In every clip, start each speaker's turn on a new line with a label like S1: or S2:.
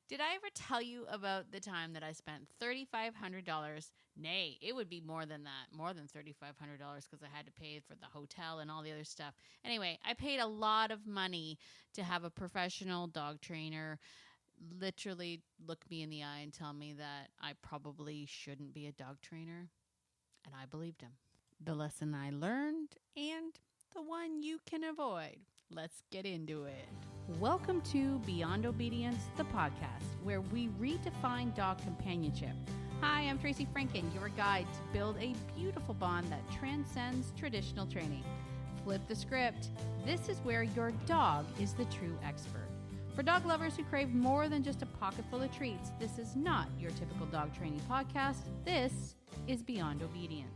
S1: Did I ever tell you about the time that I spent $3,500? Nay, it would be more than that, more than $3,500 because I had to pay for the hotel and all the other stuff. Anyway, I paid a lot of money to have a professional dog trainer literally look me in the eye and tell me that I probably shouldn't be a dog trainer. And I believed him. The lesson I learned and the one you can avoid. Let's get into it. Welcome to Beyond Obedience, the podcast, where we redefine dog companionship. Hi, I'm Tracy Franken, your guide to build a beautiful bond that transcends traditional training. Flip the script. This is where your dog is the true expert. For dog lovers who crave more than just a pocket full of treats, this is not your typical dog training podcast. This is Beyond Obedience.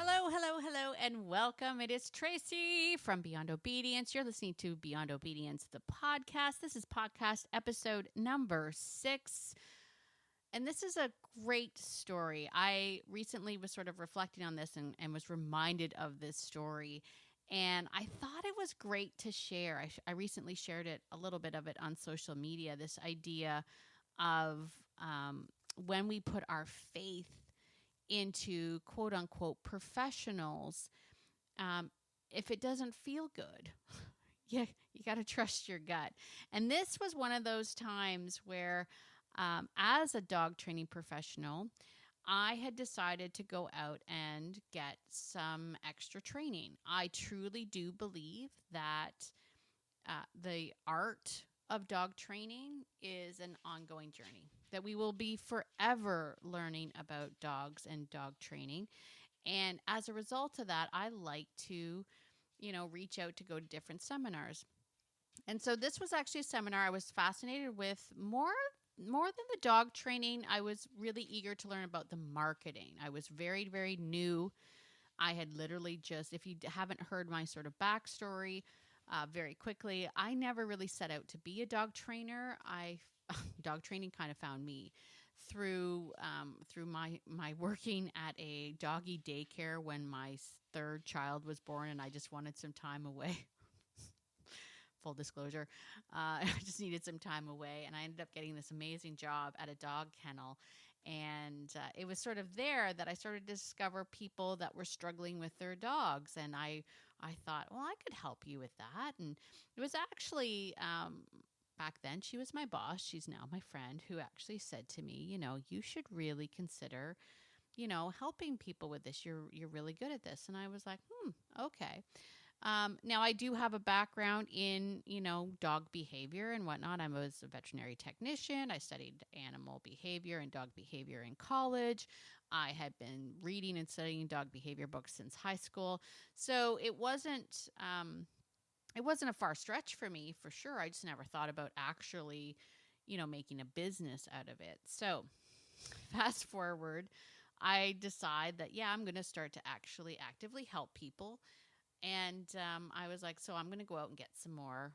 S1: Hello, and welcome. It is Tracy from Beyond Obedience. You're listening to Beyond Obedience, the podcast. This is podcast episode number 6. And this is a great story. I recently was sort of reflecting on this and was reminded of this story. And I thought it was great to share. I recently shared it, a little bit of it on social media, this idea of when we put our faith into quote unquote professionals, if it doesn't feel good, you got to trust your gut. And this was one of those times where as a dog training professional, I had decided to go out and get some extra training. I truly do believe that the art of dog training is an ongoing journey, that we will be forever learning about dogs and dog training. And as a result of that, I like to, reach out to go to different seminars. And so this was actually a seminar I was fascinated with more than the dog training. I was really eager to learn about the marketing. I was very, very new. I had literally just, if you haven't heard my sort of backstory, very quickly, I never really set out to be a dog trainer. Dog training kind of found me through my working at a doggy daycare when my third child was born, and I just wanted some time away. Full disclosure, I just needed some time away, and I ended up getting this amazing job at a dog kennel. And it was sort of there that I started to discover people that were struggling with their dogs. And I thought, well, I could help you with that. And it was actually, back then, she was my boss. She's now my friend, who actually said to me, you should really consider, helping people with this. You're really good at this. And I was like, okay. Now, I do have a background in, dog behavior and whatnot. I was a veterinary technician. I studied animal behavior and dog behavior in college. I had been reading and studying dog behavior books since high school. So it wasn't a far stretch for me, for sure. I just never thought about actually, making a business out of it. So fast forward, I decide that, I'm going to start to actually actively help people. And I was like, so I'm going to go out and get some more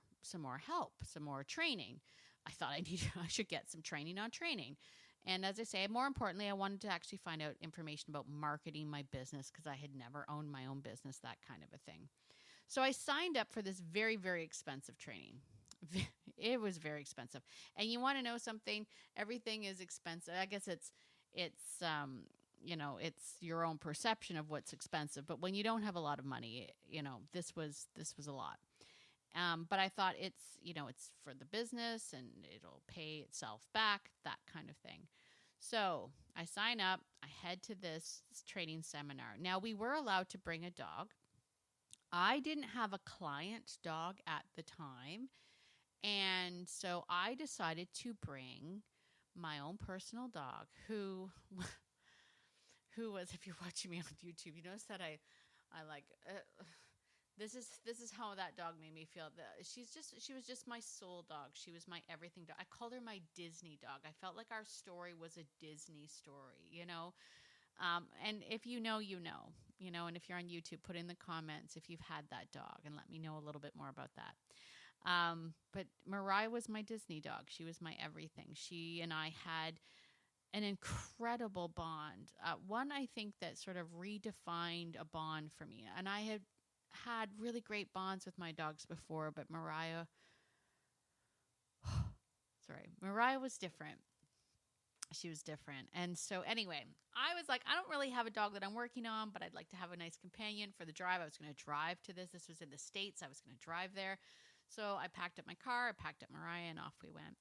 S1: help, some more training. I thought I should get some training on training. And as I say, more importantly, I wanted to actually find out information about marketing my business because I had never owned my own business, that kind of a thing. So I signed up for this very, very expensive training. It was very expensive. And you want to know something? Everything is expensive. I guess it's your own perception of what's expensive. But when you don't have a lot of money, this was a lot. But I thought it's for the business and it'll pay itself back, that kind of thing. So I sign up, I head to this training seminar. Now, we were allowed to bring a dog. I didn't have a client dog at the time. And so I decided to bring my own personal dog who was, if you're watching me on YouTube, you notice that I like, this is how that dog made me feel. She was just my soul dog. She was my everything dog. I called her my Disney dog. I felt like our story was a Disney story, and if you know, and if you're on YouTube, put in the comments if you've had that dog and let me know a little bit more about that. But Mariah was my Disney dog. She was my everything. She and I had an incredible bond. One, I think, that sort of redefined a bond for me. And I had really great bonds with my dogs before, but Mariah, Sorry. Mariah was different. She was different. And so anyway, I was like, I don't really have a dog that I'm working on, but I'd like to have a nice companion for the drive. I was going to drive to this. This was in the States. I was going to drive there. So I packed up my car, I packed up Mariah, and off we went.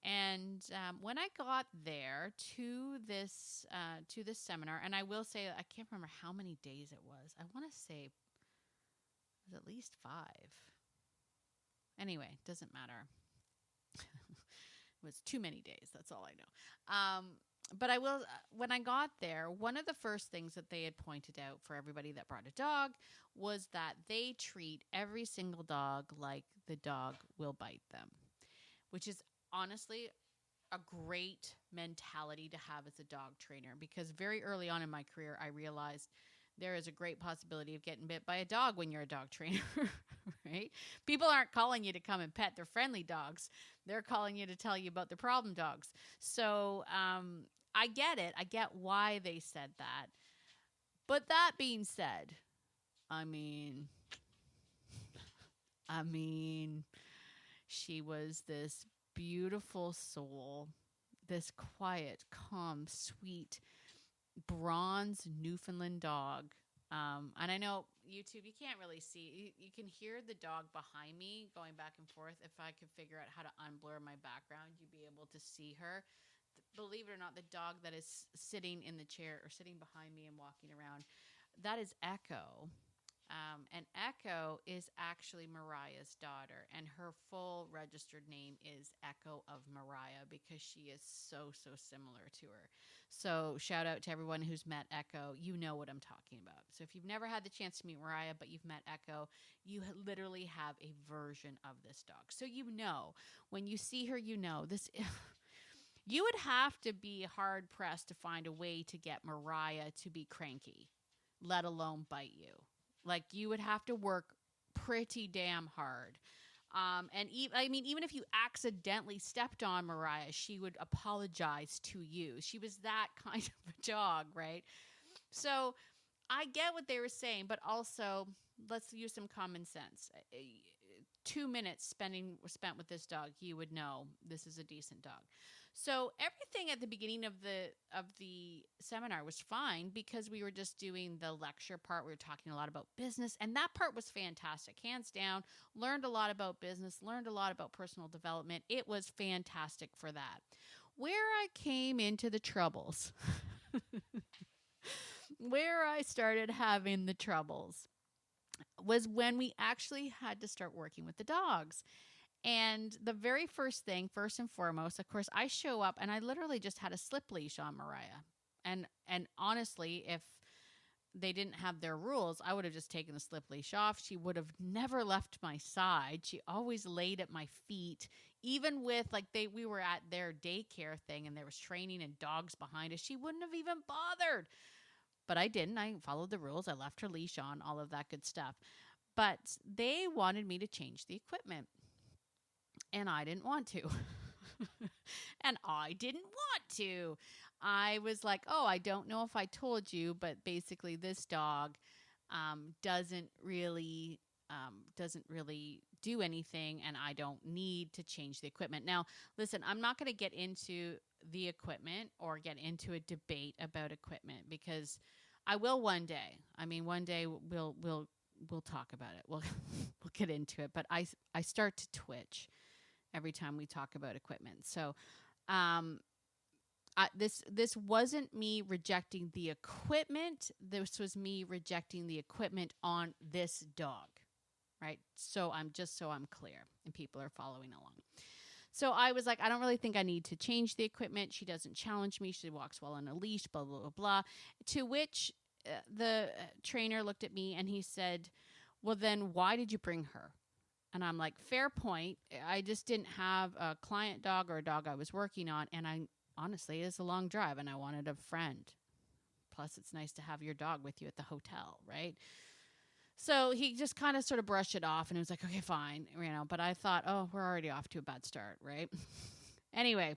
S1: And when I got there to this seminar, and I will say, I can't remember how many days it was. I want to say it was at least 5. Anyway, doesn't matter. It was too many days. That's all I know. But I will, when I got there, one of the first things that they had pointed out for everybody that brought a dog was that they treat every single dog like the dog will bite them, which is honestly a great mentality to have as a dog trainer, because very early on in my career, I realized there is a great possibility of getting bit by a dog when you're a dog trainer, right? People aren't calling you to come and pet their friendly dogs. They're calling you to tell you about their problem dogs. So I get it. I get why they said that. But that being said, I mean, she was this beautiful soul, this quiet, calm, sweet, bronze Newfoundland dog. And I know YouTube, you can't really see. You can hear the dog behind me going back and forth. If I could figure out how to unblur my background, you'd be able to see her. Believe it or not, the dog that is sitting in the chair or sitting behind me and walking around, that is Echo. And Echo is actually Mariah's daughter, and her full registered name is Echo of Mariah because she is so similar to her. So shout out to everyone who's met Echo. You know what I'm talking about. So if you've never had the chance to meet Mariah, but you've met Echo, you literally have a version of this dog. So you know, when you see her, you know this. You would have to be hard pressed to find a way to get Mariah to be cranky, let alone bite you. Like, you would have to work pretty damn hard. And even if you accidentally stepped on Mariah, she would apologize to you. She was that kind of a dog, right? So I get what they were saying, but also let's use some common sense. 2 minutes spent with this dog, you would know this is a decent dog. So everything at the beginning of the seminar was fine because we were just doing the lecture part. We were talking a lot about business, and that part was fantastic. Hands down, learned a lot about business, learned a lot about personal development. It was fantastic for that. Where I came into the troubles, where I started having the troubles was when we actually had to start working with the dogs. And the very first thing, first and foremost, of course, I show up and I literally just had a slip leash on Mariah. And honestly, if they didn't have their rules, I would have just taken the slip leash off. She would have never left my side. She always laid at my feet, even with we were at their daycare thing and there was training and dogs behind us. She wouldn't have even bothered. But I didn't. I followed the rules. I left her leash on, all of that good stuff. But they wanted me to change the equipment. And I didn't want to. And I didn't want to. I was like, oh, I don't know if I told you, but basically this dog doesn't really do anything, and I don't need to change the equipment. Now, listen, I'm not going to get into the equipment or get into a debate about equipment because I will one day. I mean, one day we'll talk about it. We'll get into it. But I start to twitch every time we talk about equipment. So this wasn't me rejecting the equipment. This was me rejecting the equipment on this dog, right? So I'm clear and people are following along. So I was like, I don't really think I need to change the equipment. She doesn't challenge me. She walks well on a leash, blah, blah, blah, blah. To which the trainer looked at me and he said, well, then why did you bring her? And I'm like, fair point. I just didn't have a client dog or a dog I was working on. And honestly, it's a long drive and I wanted a friend. Plus, it's nice to have your dog with you at the hotel, right? So he just kind of sort of brushed it off and he was like, okay, fine. But I thought, oh, we're already off to a bad start, right? Anyway,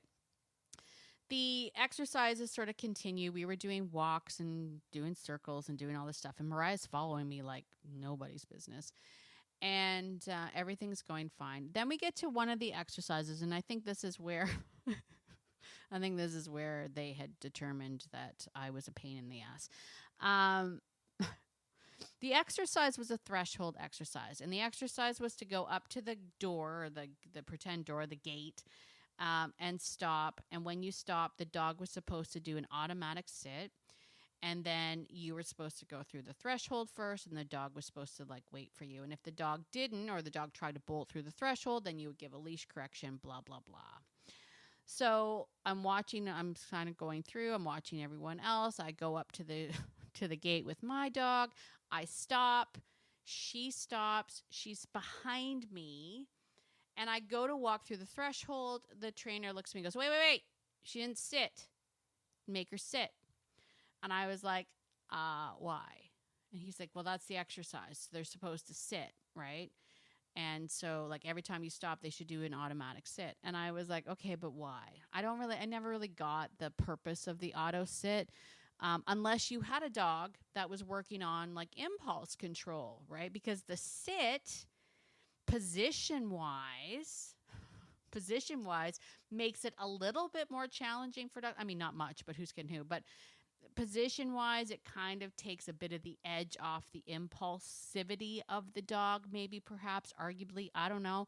S1: the exercises sort of continue. We were doing walks and doing circles and doing all this stuff. And Mariah's following me like nobody's business. and everything's going fine. Then we get to one of the exercises, and I think this is where they had determined that I was a pain in the ass. Um, the exercise was a threshold exercise, and the exercise was to go up to the door, or the pretend door, the gate, and stop. And when you stop, the dog was supposed to do an automatic sit. And then you were supposed to go through the threshold first, and the dog was supposed to like wait for you. And if the dog didn't, or the dog tried to bolt through the threshold, then you would give a leash correction, blah, blah, blah. So I'm kind of going through, I'm watching everyone else. I go up to the to the gate with my dog. I stop. She stops. She's behind me. And I go to walk through the threshold. The trainer looks at me and goes, wait, wait, wait. She didn't sit. Make her sit. And I was like, why? And he's like, well, that's the exercise. They're supposed to sit, right? And so, like, every time you stop, they should do an automatic sit. And I was like, okay, but why? I never really got the purpose of the auto sit, unless you had a dog that was working on, like, impulse control, right? Because the sit, position-wise, makes it a little bit more challenging for dogs. I mean, not much, but who's kidding who? But position-wise, it kind of takes a bit of the edge off the impulsivity of the dog, maybe, perhaps, arguably. I don't know.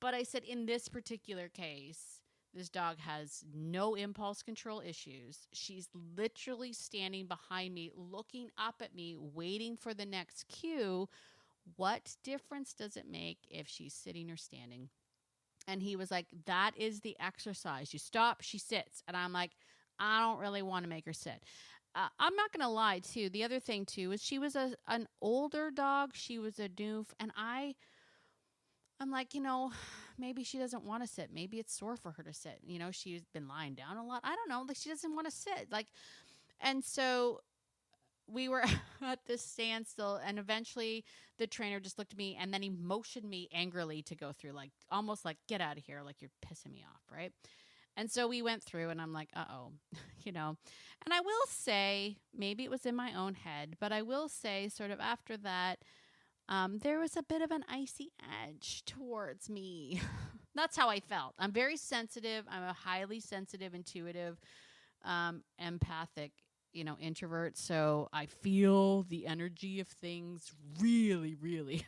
S1: But I said in this particular case, this dog has no impulse control issues. She's literally standing behind me, looking up at me, waiting for the next cue. What difference does it make if she's sitting or standing? And he was like, that is the exercise. You stop, she sits. And I'm like, I don't really want to make her sit. I'm not going to lie, too. The other thing, too, is she was an older dog. She was a doof. And I'm like, maybe she doesn't want to sit. Maybe it's sore for her to sit. She's been lying down a lot. I don't know. Like, she doesn't want to sit. And so we were at this standstill, and eventually the trainer just looked at me, and then he motioned me angrily to go through, like, almost like, get out of here, like you're pissing me off, right? And so we went through, and I'm like, uh-oh, And I will say, maybe it was in my own head, but I will say sort of after that, there was a bit of an icy edge towards me. That's how I felt. I'm very sensitive. I'm a highly sensitive, intuitive, empathic, introvert. So I feel the energy of things really, really.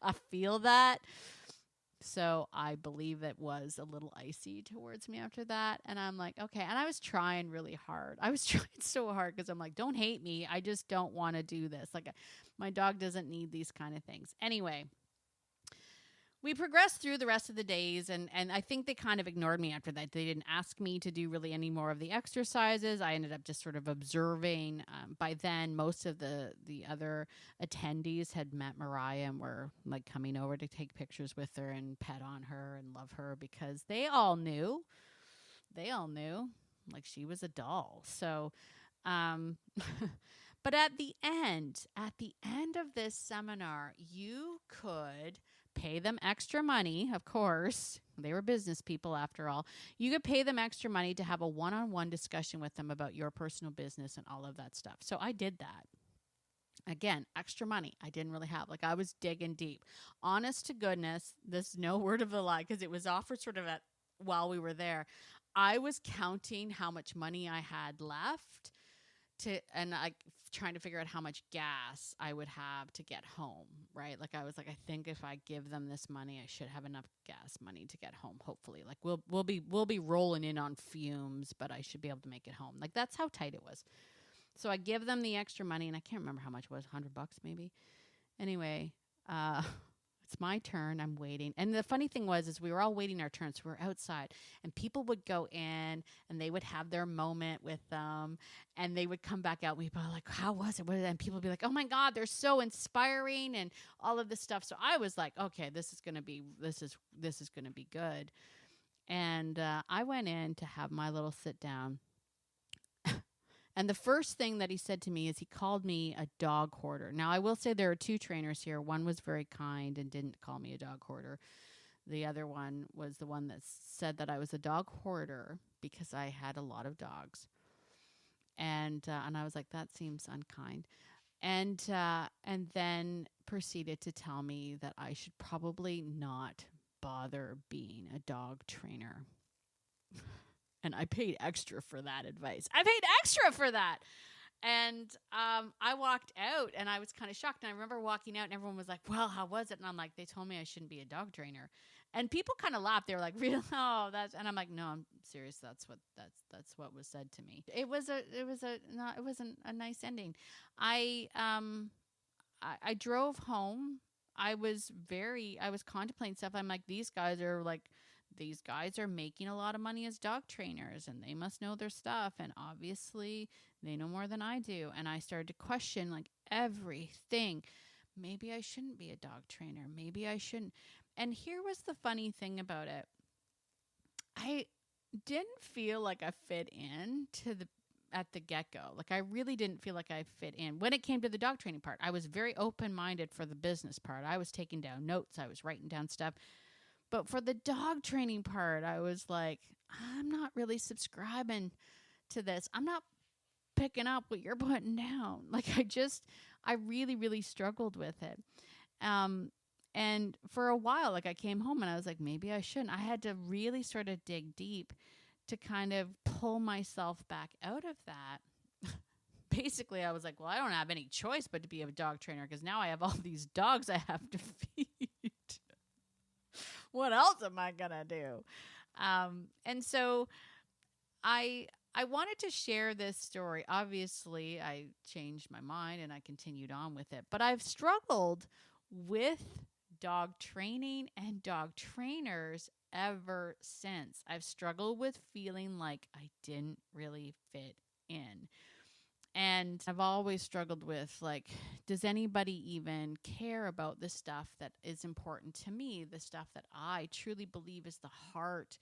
S1: I feel that. So I believe it was a little icy towards me after that. And I'm like, okay. And I was trying really hard. I was trying so hard because I'm like, don't hate me. I just don't want to do this. Like, my dog doesn't need these kind of things. Anyway, we progressed through the rest of the days, and I think they kind of ignored me after that. They didn't ask me to do really any more of the exercises. I ended up just sort of observing. By then, most of the other attendees had met Mariah and were like coming over to take pictures with her and pet on her and love her, because they all knew like she was a doll. So, but at the end of this seminar, you could pay them extra money. Of course, they were business people after all. You could pay them extra money to have a one-on-one discussion with them about your personal business and all of that stuff. So I did that. Again, extra money I didn't really have. Like, I was digging deep. Honest to goodness, this is no word of a lie, because it was offered sort of while we were there. I was counting how much money I had left and trying to figure out how much gas I would have to get home, right? Like, I was like, I think if I give them this money, I should have enough gas money to get home. Hopefully, like, we'll be rolling in on fumes, but I should be able to make it home. Like, that's how tight it was. So I give them the extra money, and I can't remember how much it was, $100 maybe. Anyway, it's my turn. I'm waiting. And the funny thing is we were all waiting our turn. So we were outside, and people would go in and they would have their moment with them, and they would come back out. We'd be like, how was it? And people would be like, oh my God, they're so inspiring and all of this stuff. So I was like, okay, this is going to be good. And I went in to have my little sit down. And the first thing that he said to me is he called me a dog hoarder. Now, I will say there are two trainers here. One was very kind and didn't call me a dog hoarder. The other one was the one that said that I was a dog hoarder because I had a lot of dogs. And I was like, that seems unkind. and then proceeded to tell me that I should probably not bother being a dog trainer. And I paid extra for that advice. I paid extra for that. And I walked out and I was kind of shocked. And I remember walking out and everyone was like, well, how was it? And I'm like, they told me I shouldn't be a dog trainer. And people kind of laughed. They were like, really? Oh, that's, and I'm like, no, I'm serious. That's what was said to me. It wasn't a nice ending. I drove home. I was contemplating stuff. I'm like, these guys are making a lot of money as dog trainers and they must know their stuff. And obviously they know more than I do. And I started to question like everything. Maybe I shouldn't be a dog trainer. Maybe I shouldn't. And here was the funny thing about it. I didn't feel like I fit in at the get-go. Like I really didn't feel like I fit in. When it came to the dog training part, I was very open-minded for the business part. I was taking down notes. I was writing down stuff. But for the dog training part, I was like, I'm not really subscribing to this. I'm not picking up what you're putting down. Like I really, really struggled with it. And for a while, like I came home and I was like, maybe I shouldn't. I had to really sort of dig deep to kind of pull myself back out of that. Basically, I was like, well, I don't have any choice but to be a dog trainer because now I have all these dogs I have to feed. What else am I going to do? And so I wanted to share this story. Obviously, I changed my mind and I continued on with it. But I've struggled with dog training and dog trainers ever since. I've struggled with feeling like I didn't really fit in. And I've always struggled with, like, does anybody even care about the stuff that is important to me, the stuff that I truly believe is the heart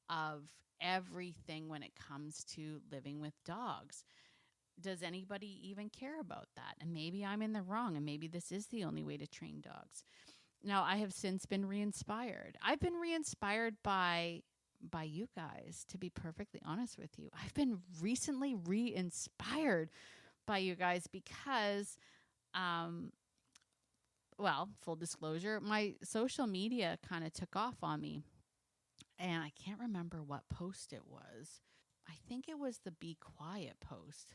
S1: of everything when it comes to living with dogs? Does anybody even care about that? And maybe I'm in the wrong, and maybe this is the only way to train dogs. Now, I have since been re-inspired. I've been re-inspired by you guys, to be perfectly honest with you. I've been recently re-inspired by you guys because, well, full disclosure, my social media kind of took off on me. And I can't remember what post it was. I think it was the Be Quiet post.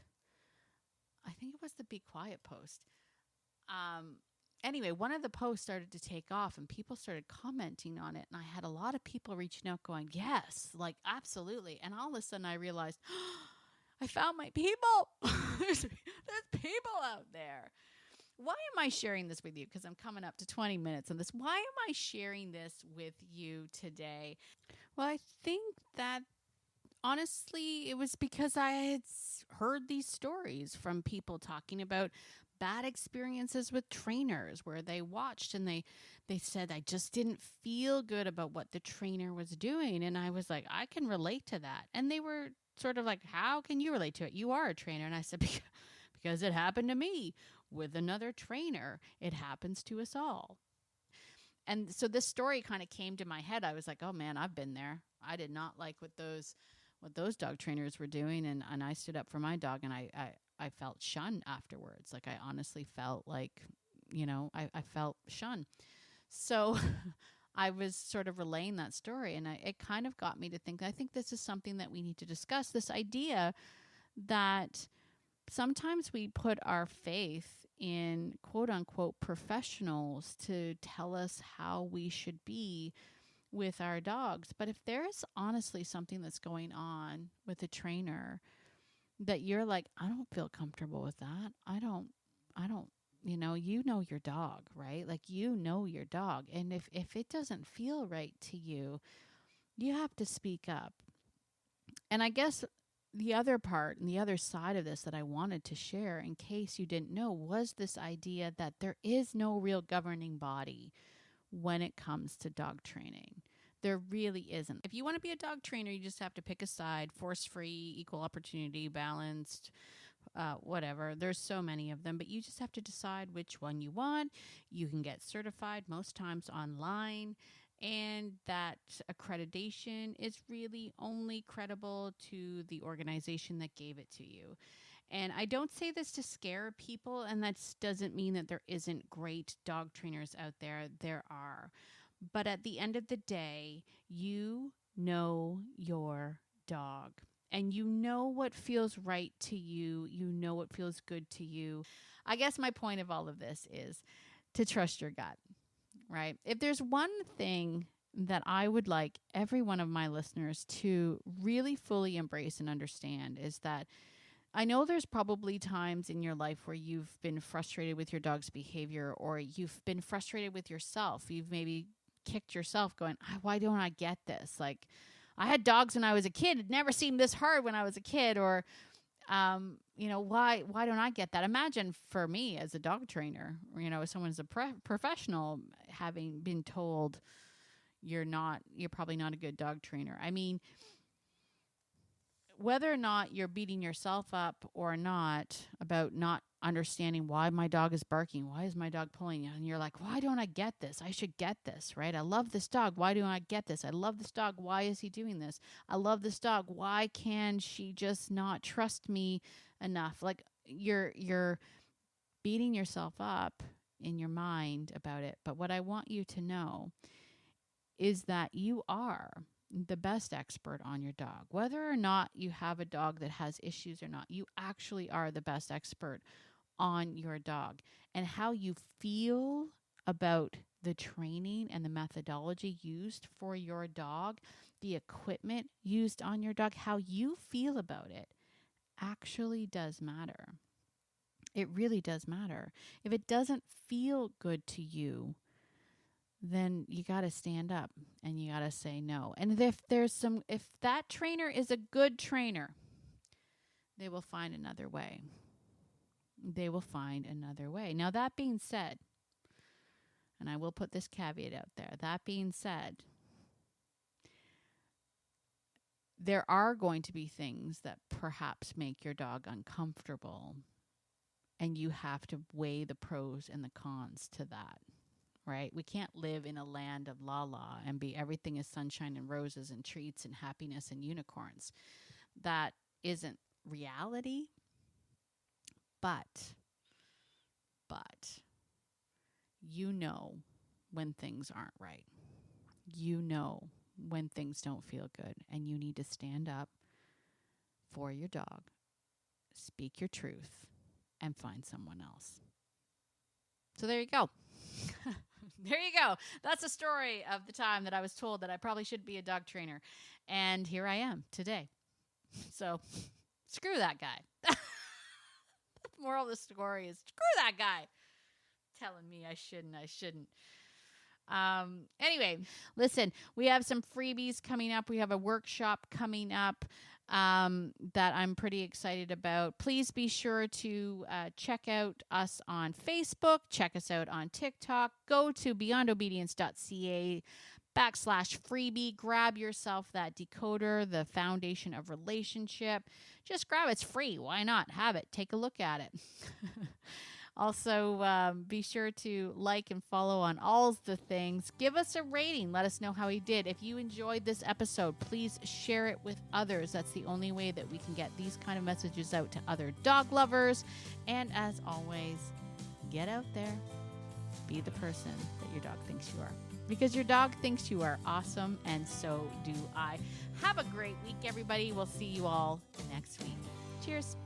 S1: Anyway, one of the posts started to take off and people started commenting on it. And I had a lot of people reaching out going, yes, like absolutely. And all of a sudden I realized, I found my people. there's people out there. Why am I sharing this with you? Because I'm coming up to 20 minutes on this. Why am I sharing this with you today? Well, I think that honestly, it was because I had heard these stories from people talking about bad experiences with trainers where they watched and they said, I just didn't feel good about what the trainer was doing. And I was like, I can relate to that. And they were sort of like, how can you relate to it? You are a trainer. And I said, because it happened to me with another trainer. It happens to us all. And so this story kind of came to my head. I was like, oh man, I've been there. I did not like what those dog trainers were doing. And I stood up for my dog and I felt shunned afterwards. Like I honestly felt like, I felt shunned. So I was sort of relaying that story and it kind of got me to think, I think this is something that we need to discuss, this idea that sometimes we put our faith in quote unquote professionals to tell us how we should be with our dogs. But if there's honestly something that's going on with a trainer that you're like, I don't feel comfortable with that. I don't, you know your dog, right? Like, your dog. And if it doesn't feel right to you, you have to speak up. And I guess the other part and the other side of this that I wanted to share, in case you didn't know, was this idea that there is no real governing body when it comes to dog training. There really isn't. If you want to be a dog trainer, you just have to pick a side, force-free, equal opportunity, balanced, whatever. There's so many of them, but you just have to decide which one you want. You can get certified most times online. And that accreditation is really only credible to the organization that gave it to you. And I don't say this to scare people, and that doesn't mean that there isn't great dog trainers out there. There are. But at the end of the day, you know your dog. And you know what feels right to you. You know what feels good to you. I guess my point of all of this is to trust your gut, right? If there's one thing that I would like every one of my listeners to really fully embrace and understand is that I know there's probably times in your life where you've been frustrated with your dog's behavior, or you've been frustrated with yourself. You've maybe kicked yourself going, why don't I get this? Like, I had dogs when I was a kid. It never seemed this hard when I was a kid. Or, why don't I get that? Imagine for me as a dog trainer, as someone's a professional, having been told you're probably not a good dog trainer. I mean, whether or not you're beating yourself up or not about not understanding why my dog is barking, why is my dog pulling you, and you're like, why don't I get this? I should get this, right? I love this dog. Why don't I get this? I love this dog. Why is he doing this? I love this dog. Why can she just not trust me enough? Like, you're beating yourself up in your mind about it. But what I want you to know is that you are the best expert on your dog. Whether or not you have a dog that has issues or not, you actually are the best expert on your dog. And how you feel about the training and the methodology used for your dog, the equipment used on your dog, how you feel about it actually does matter. It really does matter. If it doesn't feel good to you, then you got to stand up and you got to say no. And if that trainer is a good trainer, they will find another way. They will find another way. Now, that being said, and I will put this caveat out there, that being said, there are going to be things that perhaps make your dog uncomfortable, and you have to weigh the pros and the cons to that. Right? We can't live in a land of la-la and be everything is sunshine and roses and treats and happiness and unicorns. That isn't reality. But you know when things aren't right. You know when things don't feel good, and you need to stand up for your dog, speak your truth, and find someone else. So there you go. There you go. That's a story of the time that I was told that I probably should be a dog trainer. And here I am today. So screw that guy. The moral of the story is screw that guy. Telling me I shouldn't. Anyway, listen, we have some freebies coming up. We have a workshop coming up that I'm pretty excited about. Please be sure to check out us on Facebook. Check us out on TikTok. Go to beyondobedience.ca/freebie. Grab yourself that decoder, the foundation of relationship. Just grab it. It's free. Why not? Have it. Take a look at it. Also, be sure to like and follow on all the things. Give us a rating. Let us know how you did. If you enjoyed this episode, please share it with others. That's the only way that we can get these kind of messages out to other dog lovers. And as always, get out there. Be the person that your dog thinks you are. Because your dog thinks you are awesome, and so do I. Have a great week, everybody. We'll see you all next week. Cheers.